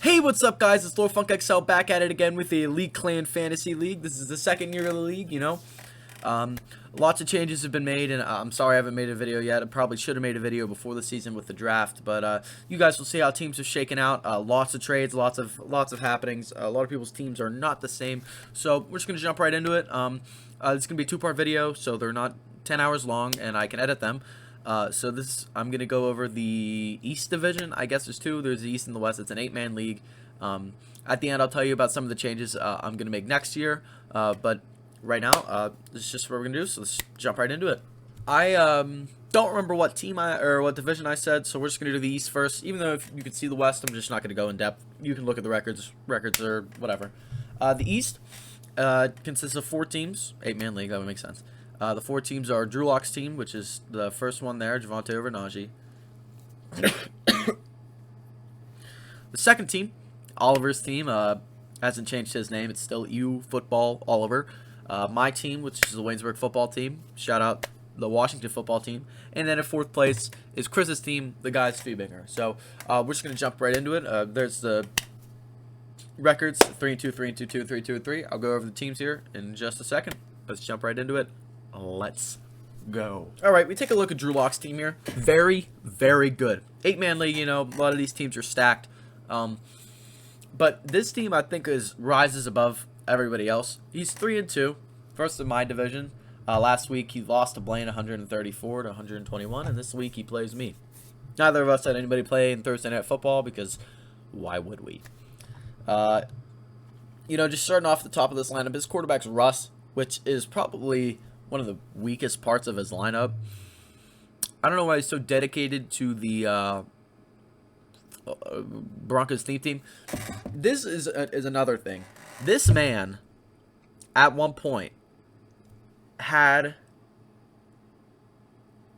Hey, what's up, guys? It's Lord Funk XL back at it again with the Elite Clan Fantasy League. This is the second year of the league, you know. Lots of changes have been made, and I'm sorry I haven't made a video yet. I probably should have made a video before the season with the draft, but you guys will see how teams are shaking out. Lots of trades, lots of happenings. A lot of people's teams are not the same, so we're just gonna jump right into it. It's gonna be a two-part video, so they're not 10 hours long, and I can edit them. I'm going to go over the East Division. I guess there's two. There's the East and the West. It's an 8-man league. At the end, I'll tell you about some of the changes I'm going to make next year. But right now, this is just what we're going to do, so let's jump right into it. I don't remember what team or what division I said, so we're just going to do the East first. Even though if you can see the West, I'm just not going to go in depth. You can look at the records or whatever. The East consists of 4 teams. 8-man league, that would make sense. The 4 teams are Drew Lock's team, which is the first one there, Javante over Najee. The second team, Oliver's team, hasn't changed his name. It's still U Football Oliver. My team, which is the Waynesburg football team. Shout out the Washington football team. And then in 4th place is Chris's team, the guys Feebinger. So we're just going to jump right into it. There's the records, 3-2, 3-2, 2, 3-2, 3. I'll go over the teams here in just a second. Let's jump right into it. Let's go. All right, we take a look at Drew Lock's team here. Very, very good. 8-man league, you know, a lot of these teams are stacked. But this team, I think, rises above everybody else. He's 3-2, first in my division. Last week, he lost to Blaine 134 to 121, and this week he plays me. Neither of us had anybody play in Thursday Night Football because why would we? You know, just starting off the top of this lineup, his quarterback's Russ, which is probably one of the weakest parts of his lineup. I don't know why he's so dedicated to the Broncos team. This is another thing. This man, at one point, had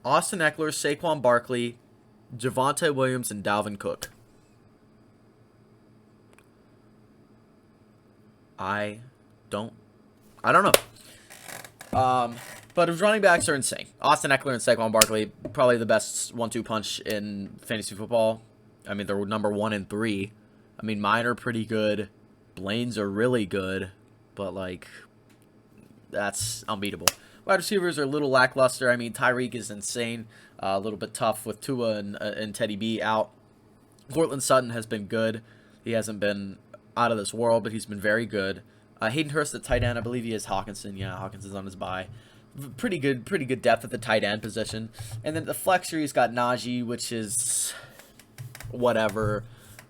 Austin Eckler, Saquon Barkley, Javonte Williams, and Dalvin Cook. I don't know. But his running backs are insane. Austin Eckler and Saquon Barkley, probably the best 1-2 punch in fantasy football. I mean, they're number 1 and 3. I mean, mine are pretty good. Blaine's are really good. But, like, that's unbeatable. Wide receivers are a little lackluster. I mean, Tyreek is insane. A little bit tough with Tua and Teddy B out. Cortland Sutton has been good. He hasn't been out of this world, but he's been very good. Hayden Hurst at tight end, I believe he is Hawkinson. Yeah, Hawkinson's on his bye. Pretty good depth at the tight end position. And then the flexer, he's got Najee, which is whatever.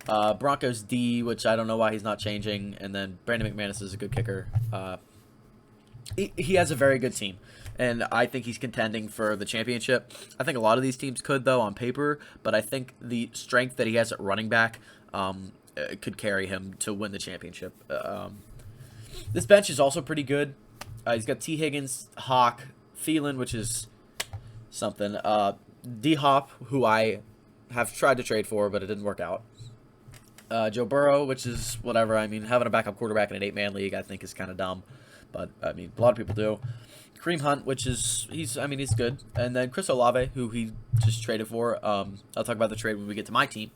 Broncos D, which I don't know why he's not changing. And then Brandon McManus is a good kicker. He has a very good team. And I think he's contending for the championship. I think a lot of these teams could, though, on paper. But I think the strength that he has at running back could carry him to win the championship. This bench is also pretty good. He's got T. Higgins, Hawk, Thielen, which is something. D-Hop, who I have tried to trade for, but it didn't work out. Joe Burrow, which is whatever. I mean, having a backup quarterback in an 8-man league, I think, is kind of dumb. But, I mean, a lot of people do. Kareem Hunt, which is, he's good. And then Chris Olave, who he just traded for. I'll talk about the trade when we get to my team.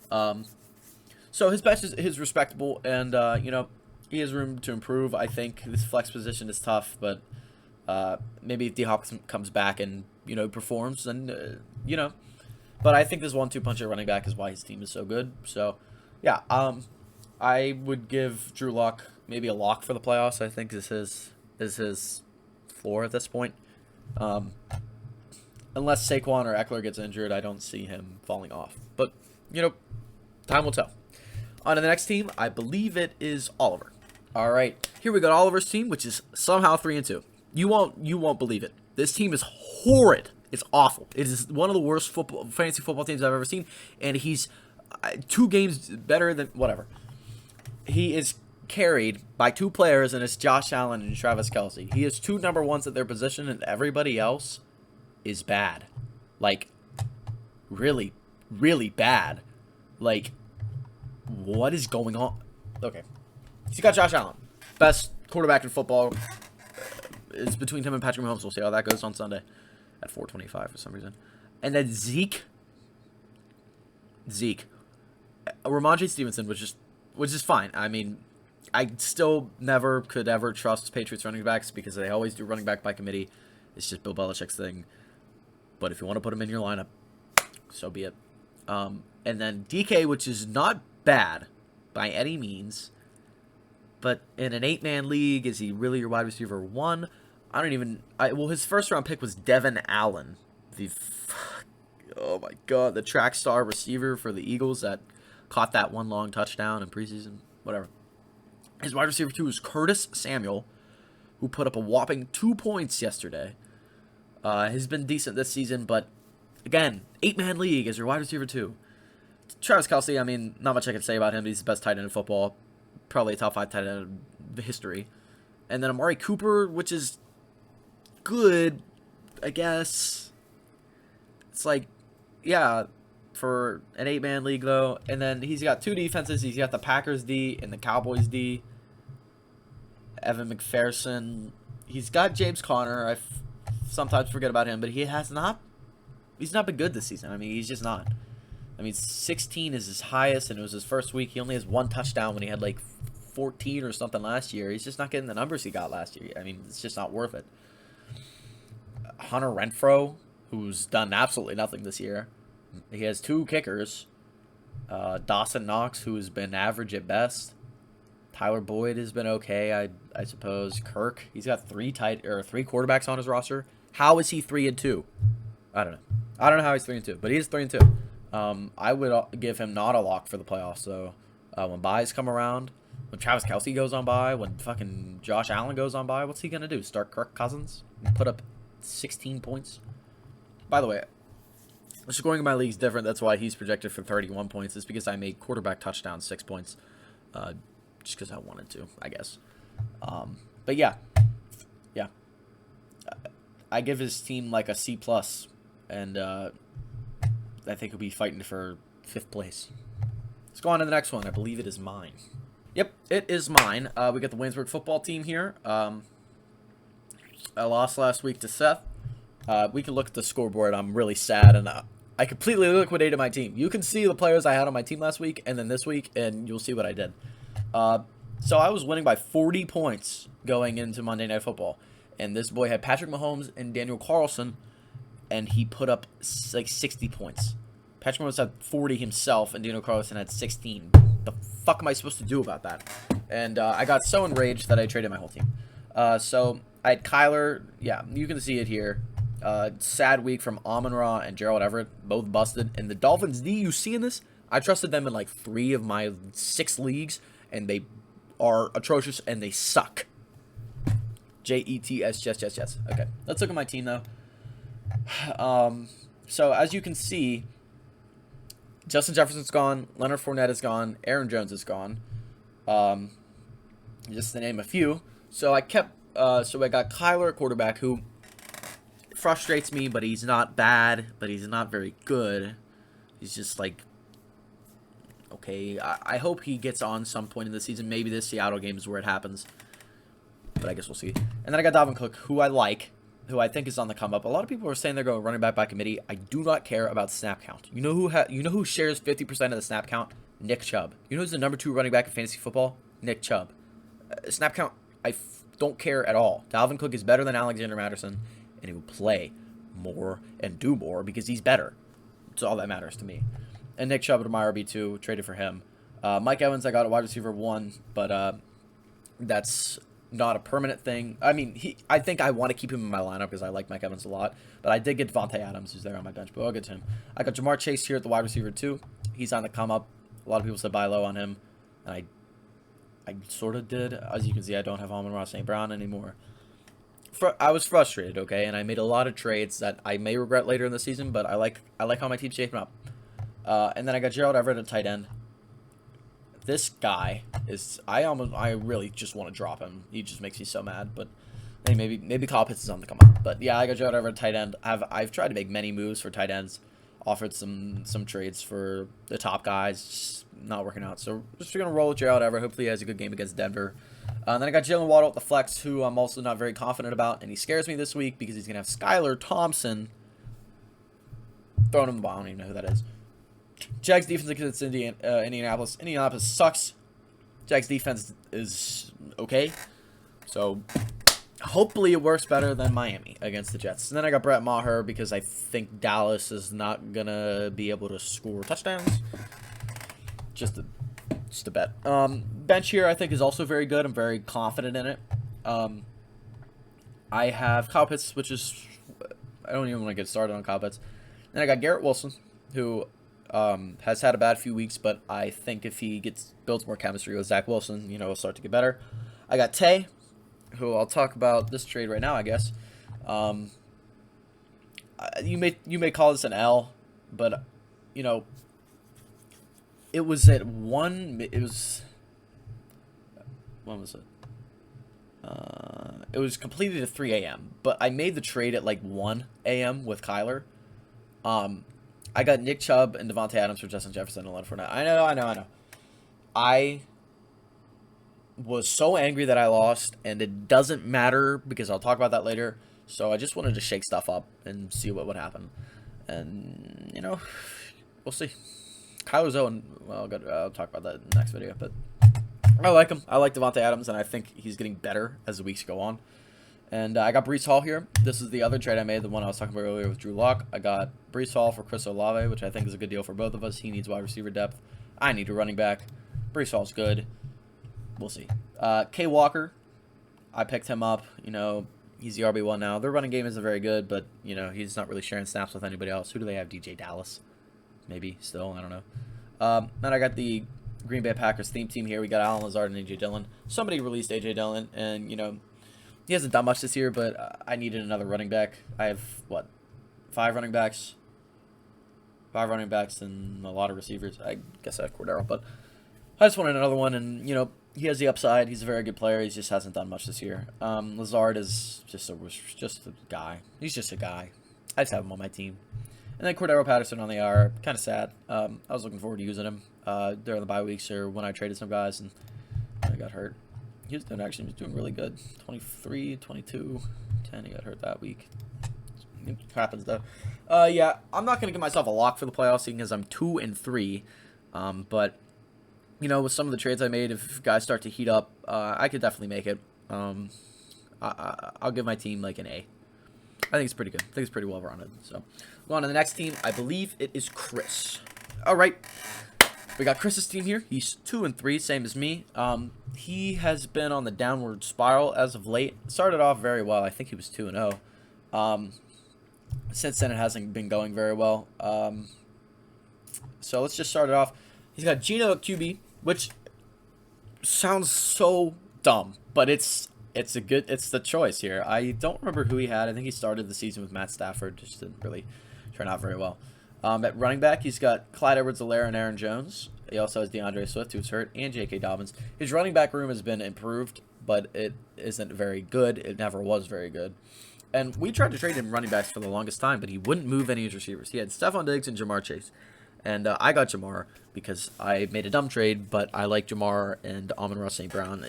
So his bench is respectable, and, you know, he has room to improve. I think this flex position is tough, but maybe if D-Hop comes back and, you know, performs, then, you know. But I think this 1-2 punch at running back is why his team is so good. So, yeah, I would give Drew Lock maybe a lock for the playoffs. I think is his floor at this point. Unless Saquon or Eckler gets injured, I don't see him falling off. But, you know, time will tell. On to the next team, I believe it is Oliver. All right, here we got Oliver's team, which is somehow 3-2. You won't believe it. This team is horrid. It's awful. It is one of the worst fantasy football teams I've ever seen, and he's 2 games better than whatever. He is carried by 2 players, and it's Josh Allen and Travis Kelce. He has 2 number 1s at their position, and everybody else is bad. Like, really, really bad. Like, what is going on? Okay. He's got Josh Allen. Best quarterback in football. It's between him and Patrick Mahomes. We'll see how that goes on Sunday at 4:25 for some reason. And then Zeke. Ramondre Stevenson was just fine. I mean, I still never could ever trust Patriots running backs because they always do running back by committee. It's just Bill Belichick's thing. But if you want to put him in your lineup, so be it. And then DK, which is not bad by any means, but in an 8-man league, is he really your wide receiver 1? I don't even... well, his first-round pick was Devin Allen. Oh, my God. The track star receiver for the Eagles that caught that one long touchdown in preseason. Whatever. His wide receiver 2 is Curtis Samuel, who put up a whopping 2 points yesterday. He's been decent this season, but, again, 8-man league is your wide receiver 2. Travis Kelce, I mean, not much I can say about him. He's the best tight end in football. Probably a top 5 tight end in the history. And then Amari Cooper, which is good, I guess. It's like, yeah, for an 8-man league, though. And then he's got 2 defenses. He's got the Packers D and the Cowboys D. Evan McPherson. He's got James Conner. I sometimes forget about him, but he's not been good this season. I mean, he's just not. I mean, 16 is his highest, and it was his first week. He only has 1 touchdown when he had, like, 14 or something last year. He's just not getting the numbers he got last year. I mean, it's just not worth it. Hunter Renfrow, who's done absolutely nothing this year. He has 2 kickers. Dawson Knox, who has been average at best. Tyler Boyd has been okay, I suppose. Kirk, he's got 3 quarterbacks on his roster. How is he 3-2? I don't know. I don't know how he's 3-2, but he is 3-2. I would give him not a lock for the playoffs, though. When buys come around, when Travis Kelce goes on by, when fucking Josh Allen goes on by, what's he going to do? Start Kirk Cousins? And put up 16 points? By the way, the scoring in my league is different. That's why he's projected for 31 points. It's because I made quarterback touchdowns 6 points. Just because I wanted to, I guess. But yeah. Yeah. I give his team like a C+, and I think he'll be fighting for 5th place. Let's go on to the next one. I believe it is mine. Yep, it is mine. We got the Waynesburg football team here. I lost last week to Seth. We can look at the scoreboard. I'm really sad, and I completely liquidated my team. You can see the players I had on my team last week and then this week, and you'll see what I did. So I was winning by 40 points going into Monday Night Football, and this boy had Patrick Mahomes and Daniel Carlson, and he put up like 60 points. Patrick Mahomes had 40 himself, and Daniel Carlson had 16. The fuck am I supposed to do about that? And I got so enraged that I traded my whole team. So I had Kyler. Yeah, you can see it here. Sad week from Amon-Ra and Gerald Everett, both busted. And the Dolphins D, you see in this? I trusted them in like 3 of my 6 leagues, and they are atrocious, and they suck. Jets, yes. Okay, let's look at my team, though. So, as you can see, Justin Jefferson's gone, Leonard Fournette is gone, Aaron Jones is gone. Just to name a few. So, I got Kyler at quarterback, who frustrates me, but he's not bad, but he's not very good. He's just like, okay, I hope he gets on some point in the season. Maybe this Seattle game is where it happens, but I guess we'll see. And then I got Dalvin Cook, who I like, who I think is on the come up. A lot of people are saying they're going running back by committee. I do not care about snap count. You know who shares 50% of the snap count? Nick Chubb. You know who's the number 2 running back in fantasy football? Nick Chubb. Snap count, don't care at all. Dalvin Cook is better than Alexander Madison, and he will play more and do more because he's better. That's all that matters to me. And Nick Chubb to my RB2, traded for him. Mike Evans, I got a wide receiver 1, but that's not a permanent thing. I mean, I think I want to keep him in my lineup because I like Mike Evans a lot. But I did get Devontae Adams, who's there on my bench, but I'll get to him. I got Jamar Chase here at the wide receiver 2. He's on the come up. A lot of people said buy low on him, and I sort of did. As you can see, I don't have Amon-Ra St. Brown anymore. I was frustrated, okay, and I made a lot of trades that I may regret later in the season, but I like how my team's shaping up. And then I got Gerald Everett at tight end. This guy is I really just want to drop him. He just makes me so mad. But hey, maybe Kyle Pitts is on the come up. But yeah, I got Gerald Everett at tight end. I've tried to make many moves for tight ends. Offered some trades for the top guys, just not working out. So just gonna roll with Gerald Everett. Hopefully he has a good game against Denver. Then I got Jalen Waddle at the flex, who I'm also not very confident about, and he scares me this week because he's gonna have Skylar Thompson throwing him the ball. I don't even know who that is. Jags defense against Indianapolis. Indianapolis sucks. Jags defense is okay. So hopefully it works better than Miami against the Jets. And then I got Brett Maher because I think Dallas is not going to be able to score touchdowns. Just a bet. Bench here I think is also very good. I'm very confident in it. I have Kyle Pitts, which is... I don't even want to get started on Kyle Pitts. Then I got Garrett Wilson, who has had a bad few weeks, but I think if he builds more chemistry with Zach Wilson, he'll start to get better. I got Tay, who I'll talk about this trade right now, I guess. You may call this an L, but it was at one. It was when was it? It was completed at 3 a.m. But I made the trade at like 1 a.m. with Kyler. I got Nick Chubb and Devontae Adams for Justin Jefferson and Leonard Fournette. I know. I was so angry that I lost, and it doesn't matter because I'll talk about that later. So I just wanted to shake stuff up and see what would happen. And, we'll see. Kyler's 0, well, I'll talk about that in the next video. But I like him. I like Devontae Adams, and I think he's getting better as the weeks go on. And I got Breece Hall here. This is the other trade I made, the one I was talking about earlier with Drew Lock. I got Breece Hall for Chris Olave, which I think is a good deal for both of us. He needs wide receiver depth. I need a running back. Breece Hall's good. We'll see. Kay Walker, I picked him up. He's the RB1 now. Their running game isn't very good, but, he's not really sharing snaps with anybody else. Who do they have? DJ Dallas? Maybe still. I don't know. Then I got the Green Bay Packers theme team here. We got Allen Lazard and A.J. Dillon. Somebody released A.J. Dillon, and, he hasn't done much this year, but I needed another running back. I have, 5 running backs? 5 running backs and a lot of receivers. I guess I have Cordero, but I just wanted another one, and, he has the upside. He's a very good player. He just hasn't done much this year. Lazard is just a guy. He's just a guy. I just have him on my team. And then Cordero Patterson on the IR. Kind of sad. I was looking forward to using him during the bye weeks or when I traded some guys, and I got hurt. He was doing really good. 23, 22, 10. He got hurt that week. It happens, though. Yeah, I'm not going to give myself a lock for the playoffs, seeing as I'm 2-3. But, with some of the trades I made, if guys start to heat up, I could definitely make it. I'll give my team, like, an A. I think it's pretty good. I think it's pretty well-rounded. So, go on to the next team. I believe it is Chris. All right. We got Chris's team here. He's 2-3, same as me. He has been on the downward spiral as of late. Started off very well. I think he was 2-0. Since then, it hasn't been going very well. So let's just start it off. He's got Geno at QB, which sounds so dumb, but it's the choice here. I don't remember who he had. I think he started the season with Matt Stafford. Just didn't really turn out very well. At running back, he's got Clyde Edwards-Helaire and Aaron Jones. He also has DeAndre Swift, who's hurt, and J.K. Dobbins. His running back room has been improved, but it isn't very good. It never was very good. And we tried to trade him running backs for the longest time, but he wouldn't move any of his receivers. He had Stephon Diggs and Jamar Chase. And I got Jamar because I made a dumb trade, but I like Jamar, and Amon-Ra St. Brown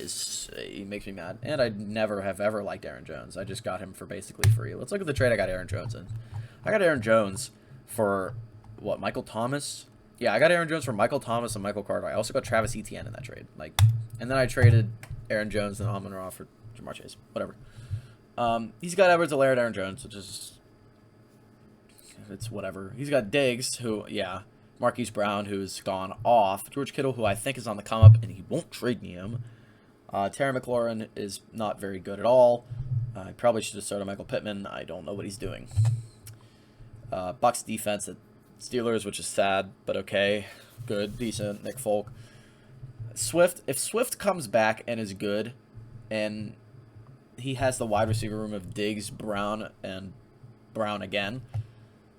he makes me mad. And I never have ever liked Aaron Jones. I just got him for basically free. Let's look at the trade I got Aaron Jones in. I got Aaron Jones for, Michael Thomas? Yeah, I got Aaron Jones for Michael Thomas and Michael Carter. I also got Travis Etienne in that trade. And then I traded Aaron Jones and Amon-Ra for Jamar Chase. Whatever. He's got Edwards-Helaire and Aaron Jones, which is... It's whatever. He's got Diggs, Marquise Brown, who's gone off. George Kittle, who I think is on the come-up, and he won't trade me him. Terry McLaurin is not very good at all. I probably should have started Michael Pittman. I don't know what he's doing. Bucks defense at Steelers, which is sad, but okay. Good, decent. Nick Folk. Swift, if Swift comes back and is good, and he has the wide receiver room of Diggs, Brown, and Brown again,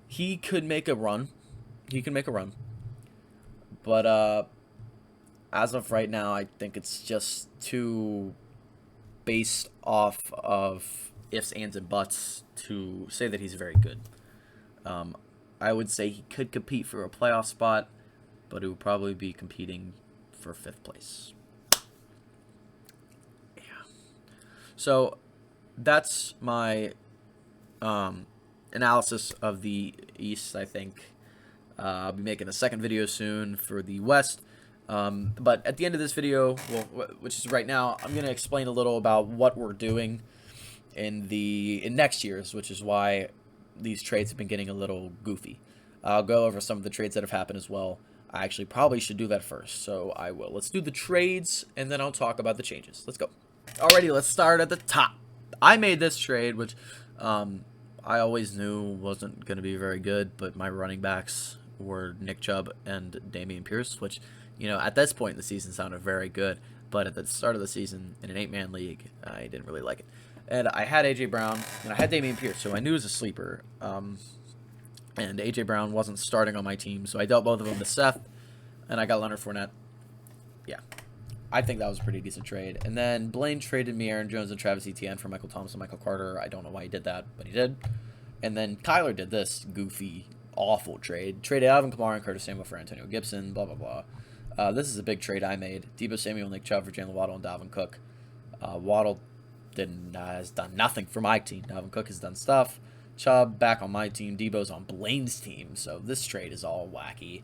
he could make a run. But as of right now, I think it's just too based off of ifs, ands, and buts to say that he's very good. I would say he could compete for a playoff spot, but it would probably be competing for 5th place. Yeah. So that's my analysis of the East, I think. I'll be making a second video soon for the West. But at the end of this video, well, which is right now, I'm going to explain a little about what we're doing in next year's, which is why these trades have been getting a little goofy. I'll go over some of the trades that have happened as well. I actually probably should do that first, so I will. Let's do the trades, and then I'll talk about the changes. Let's go. Alrighty, let's start at the top. I made this trade, which I always knew wasn't going to be very good, but my running backs were Nick Chubb and Dameon Pierce, which, you know, at this point in the season sounded very good, but at the start of the season in an 8-man league, I didn't really like it. And I had A.J. Brown, and I had Dameon Pierce, who I knew was a sleeper. And A.J. Brown wasn't starting on my team, so I dealt both of them to Seth, and I got Leonard Fournette. Yeah, I think that was a pretty decent trade. And then Blaine traded me Aaron Jones and Travis Etienne for Michael Thomas and Michael Carter. I don't know why he did that, but he did. And then Kyler did this goofy, awful trade. Traded Alvin Kamara and Curtis Samuel for Antonio Gibson, blah, blah, blah. This is a big trade I made. Deebo Samuel, Nick Chubb for Jalen Waddle and Dalvin Cook. Waddle has done nothing for my team. Dalvin Cook has done stuff. Chubb back on my team. Debo's on Blaine's team. So this trade is all wacky.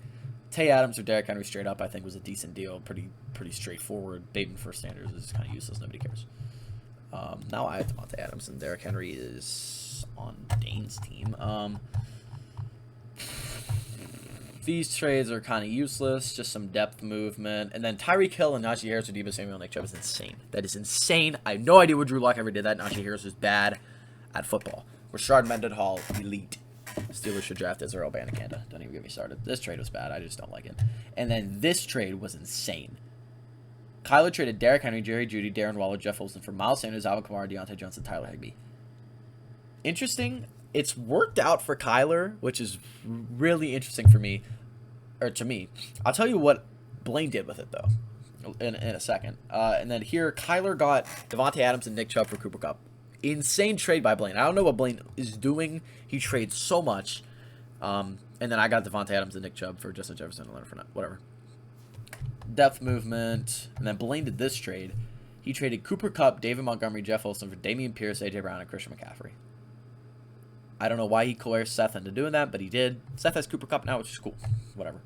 Tay Adams or Derrick Henry straight up I think was a decent deal. Pretty straightforward. Bateman for Sanders is kind of useless. Nobody cares. Now I have Devontae Adams and Derrick Henry is on Dane's team. These trades are kind of useless, just some depth movement. And then Tyreek Hill and Najee Harris or Deebo Samuel and Nick Chubb is insane. That is insane. I have no idea what Drew Lock ever did that. Najee Harris is bad at football. Rashard Mendenhall, elite. Steelers should draft Israel Abanikanda. Don't even get me started. This trade was bad. I just don't like it. And then this trade was insane. Kyler traded Derrick Henry, Jerry Jeudy, Darren Waller, Jeff Wilson for Miles Sanders, Alvin Kamara, Deontay Johnson, Tyler Higbee. Interesting. It's worked out for Kyler, which is really interesting for me, or to me. I'll tell you what Blaine did with it, though, in a second. And then here, Kyler got Devontae Adams and Nick Chubb for Cooper Kupp. Insane trade by Blaine. I don't know what Blaine is doing. He trades so much. And then I got Devontae Adams and Nick Chubb for Justin Jefferson and Leonard Fournette. Whatever. Depth movement. And then Blaine did this trade. He traded Cooper Kupp, David Montgomery, Jeff Wilson for Dameon Pierce, A.J. Brown, and Christian McCaffrey. I don't know why he coerced Seth into doing that, but he did. Seth has Cooper Kupp now, which is cool. Whatever.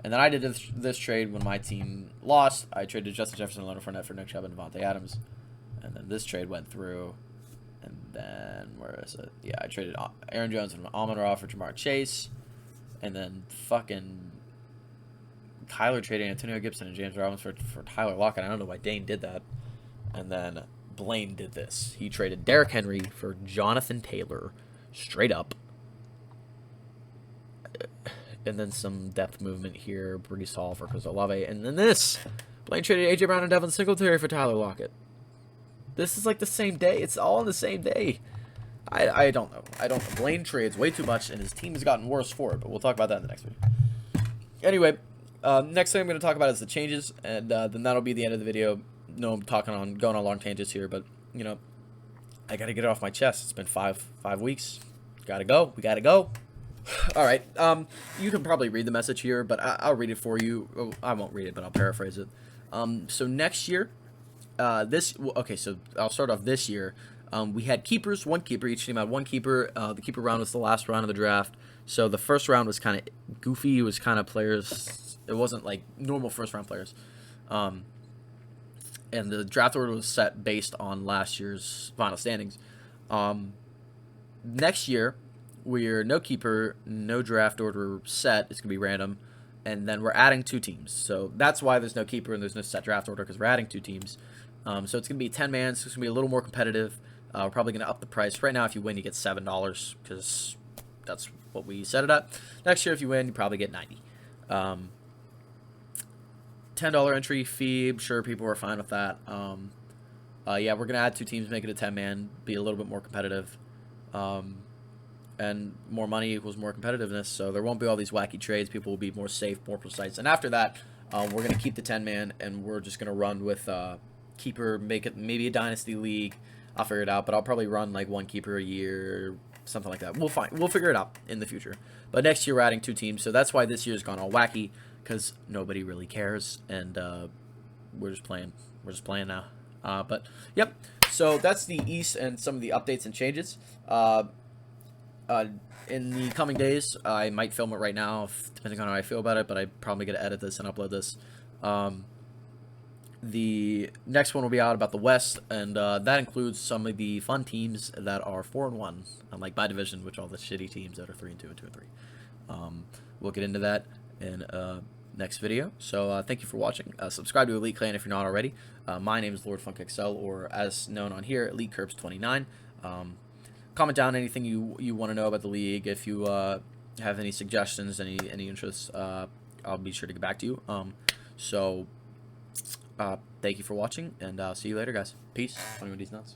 And then I did this trade when my team lost. I traded Justin Jefferson and Leonard Fournette for Nick Chubb and Devontae Adams. And then this trade went through. And then, where is it? Yeah, I traded Aaron Jones and Amon-Ra for Jamar Chase. And then fucking Kyler traded Antonio Gibson and James Robinson for Tyler Lockett. I don't know why Dane did that. And then Blaine did this. He traded Derrick Henry for Jonathan Taylor. Straight up. And then some depth movement here. Breece Hall for Chris Olave. And then this. Blaine traded A.J. Brown and Devin Singletary for Tyler Lockett. This is like the same day. It's all on the same day. I don't know. I don't know. Blaine trades way too much, and his team has gotten worse for it. But we'll talk about that in the next video. Anyway, next thing I'm going to talk about is the changes. And then that'll be the end of the video. No, I'm going on long tangents here. But, you know, I got to get it off my chest. It's been five weeks. Gotta go. We gotta go. All right. You can probably read the message here, but I'll read it for you. Oh, I won't read it, but I'll paraphrase it. So next year, so I'll start off this year. We had keepers, one keeper. Each team had one keeper. The keeper round was the last round of the draft. So the first round was kind of goofy. It was kind of players. It wasn't like normal first round players. And the draft order was set based on last year's final standings. Next year, we're no keeper, no draft order set. It's going to be random. And then we're adding 2 teams. So that's why there's no keeper and there's no set draft order, because we're adding 2 teams. So it's going to be 10 man. So it's going to be a little more competitive. We're probably going to up the price. Right now, if you win, you get $7, because that's what we set it at. Next year, if you win, you probably get $90. $10 entry fee. I'm sure people are fine with that. Yeah, we're going to add 2 teams, make it a 10-man, be a little bit more competitive. And more money equals more competitiveness, so there won't be all these wacky trades. People will be more safe, more precise. And after that, we're going to keep the 10-man, and we're just going to run with keeper, make it maybe a dynasty league. I'll figure it out, but I'll probably run like 1 keeper a year, something like that. We'll figure it out in the future. But next year we're adding 2 teams, so that's why this year's gone all wacky, because nobody really cares, and we're just playing. We're just playing now. But yep. So that's the East and some of the updates and changes. in the coming days, I might film it right now, depending on how I feel about it. But I'm probably gonna edit this and upload this. The next one will be out about the West, and that includes some of the fun teams that are 4-1, unlike my division, which are all the shitty teams that are 3-2 and 2-3. We'll get into that in next video. So thank you for watching. Subscribe to Elite Clan if you're not already. My name is Lord Funk XL, or as known on here, Elite Curbs 29. Comment down anything you want to know about the league. If you have any suggestions, any interests, I'll be sure to get back to you. Thank you for watching, and I'll see you later, guys. Peace. 21D's nuts.